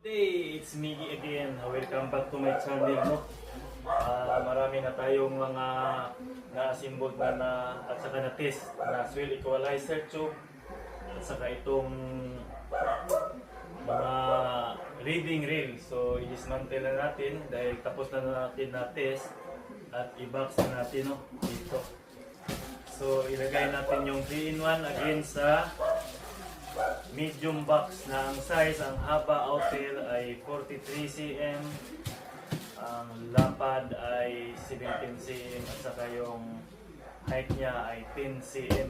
Hey, it's Miggy again. Welcome back to my channel. No? Marami na tayong mga na-assembled at saka na-test na swell equalizer tube at saka itong mga reading rail. So, i-dismantle na natin dahil tapos na natin na-test at i-box na natin dito. So, ilagay natin yung 3-in-1 again sa medium box na ang size, ang haba outer ay 43 cm, ang lapad ay 17 cm at saka yung height niya ay 10 cm.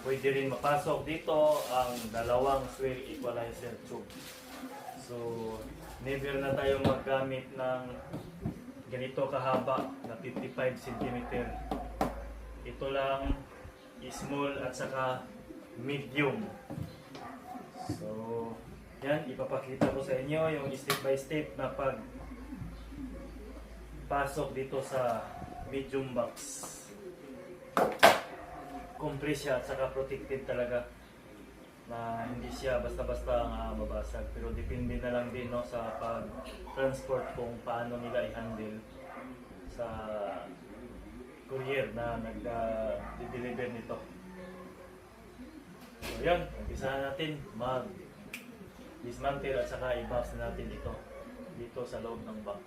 Pwede rin mapasok dito ang dalawang swell equalizer tube. So, never na tayo maggamit ng ganito kahaba na 55 cm. Ito lang small at saka medium. So, yan, ipapakita ko sa inyo yung step by step na pag pasok dito sa medium box. Compress siya at saka protected talaga na hindi siya basta-basta mabasag. Pero depende na lang din sa pag-transport kung paano nila i-handle sa courier na nag-deliver nito. So yan, umpisahan natin mag-dismantle at saka i-box natin dito sa loob ng box.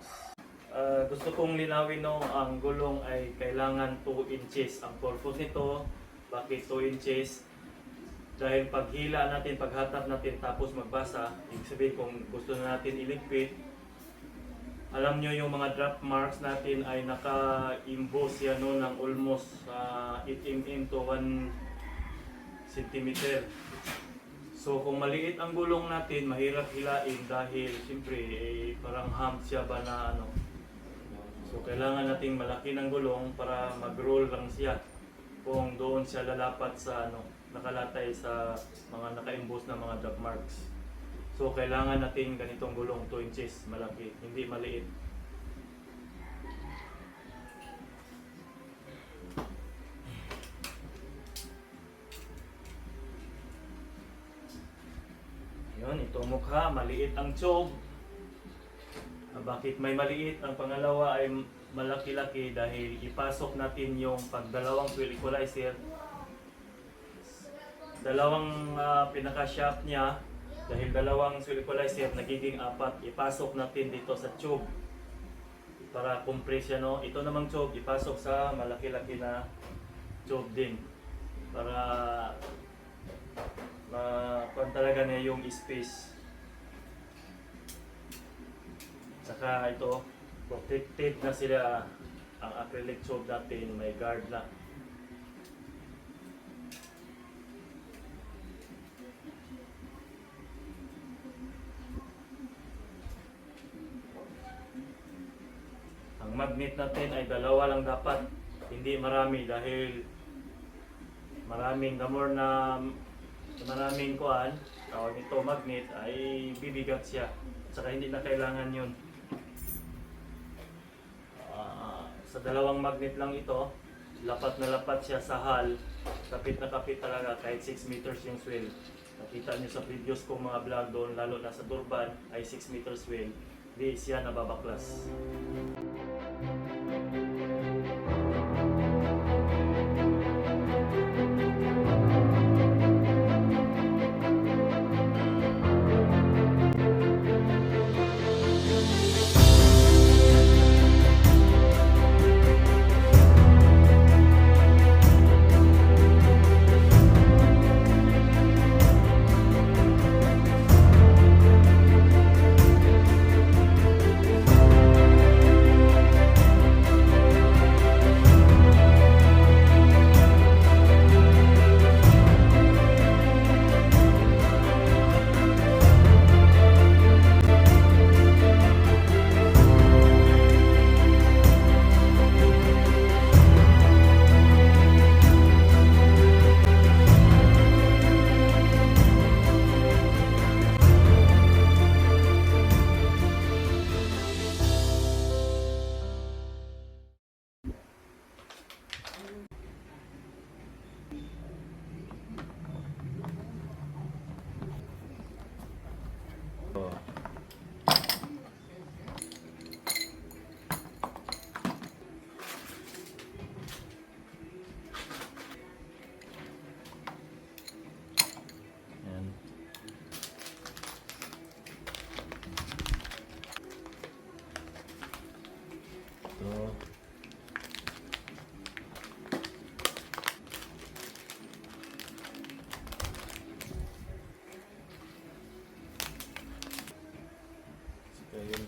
Gusto kong linawin ang gulong ay kailangan 2 inches. Ang purpose nito, bakit 2 inches? Dahil paghila natin, paghatap natin tapos magbasa, ibig sabihin kung gusto na natin iligpit, alam nyo yung mga drop marks natin ay naka-emboss yan ng almost 8 mm to 1 cm. So kung maliit ang gulong natin, mahirap hilain dahil siyempre parang hump siya ba na ano. So kailangan nating malaki ng gulong para mag-roll lang siya kung doon siya lalapat sa nakalatay sa mga naka-emboss na mga drop marks. So kailangan nating ganitong gulong 2 inches, malaki, hindi maliit. Yun, ito mukha, maliit ang tube. Bakit may maliit? Ang pangalawa ay malaki-laki dahil ipasok natin yung pagdalawang swell equalizer. Dalawang pinaka-shaft niya, dahil dalawang swell equalizer nagiging 4, ipasok natin dito sa tube para compress yan. Ito namang tube, ipasok sa malaki-laki na tube din para kung talaga na yung space. Saka ito, protected na sila. Ang acrylic tube natin may guard na. Ang magnet natin ay 2 lang dapat, hindi marami dahil maraming kuan, tawag nito magnet ay bibigat siya. Saka hindi na kailangan yun. Sa 2 magnet lang ito, lapat na lapat siya sa hull. Kapit na kapit talaga kahit 6 meters yung swell. Nakita nyo sa previous kong mga vlog doon, lalo na sa Durban ay 6 meters swell. Di siya nababaklas.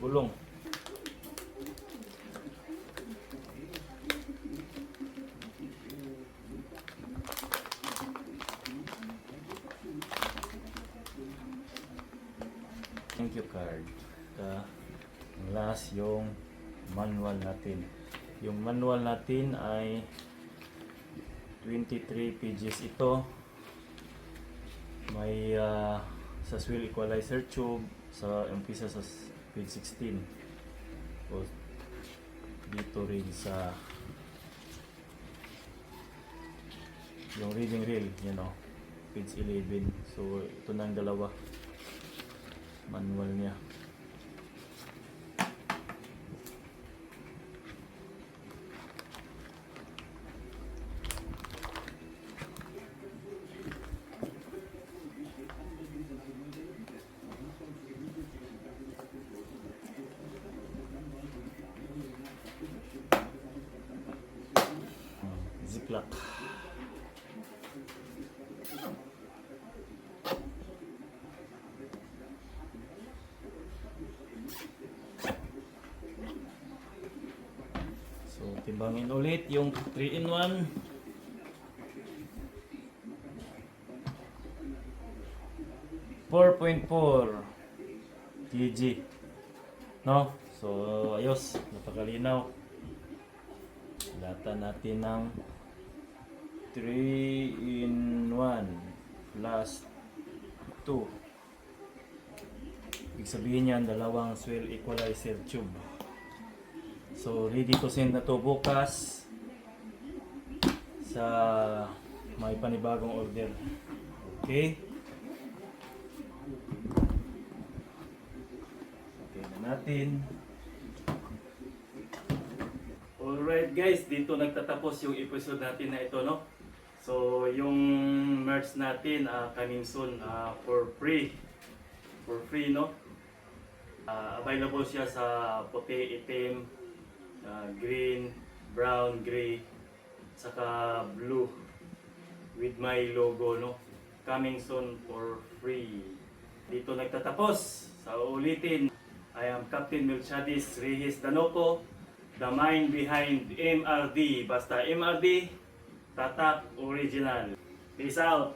gulong. Thank you card. Last yung manual natin. Yung manual natin ay 23 pages ito. May sa wheel equalizer tube sa umpisa sa page 16. O dito rin sa yung reading rail, you know, page 11. So ito na ang dalawa manual niya. Ziploc. So, timbangin ulit yung 3-in-1. kg. No? So, ayos. Napakalinaw. Data natin ng 3-in-1 plus 2. Ibig sabihin yan, dalawang swell equalizer tube. So, ready to send na to bukas sa may panibagong order. Okay? Okay na natin. Alright guys, dito nagtatapos yung episode natin na ito, no? So, yung merch natin coming soon for free. For free, no? Available siya sa puti, itim, green, brown, gray, saka blue with my logo, no? Coming soon for free. Dito nagtatapos. Sa ulitin, I am Captain Melchades Reyes Danoco, the mind behind MRD. Basta MRD, Tatak Original. Peace out!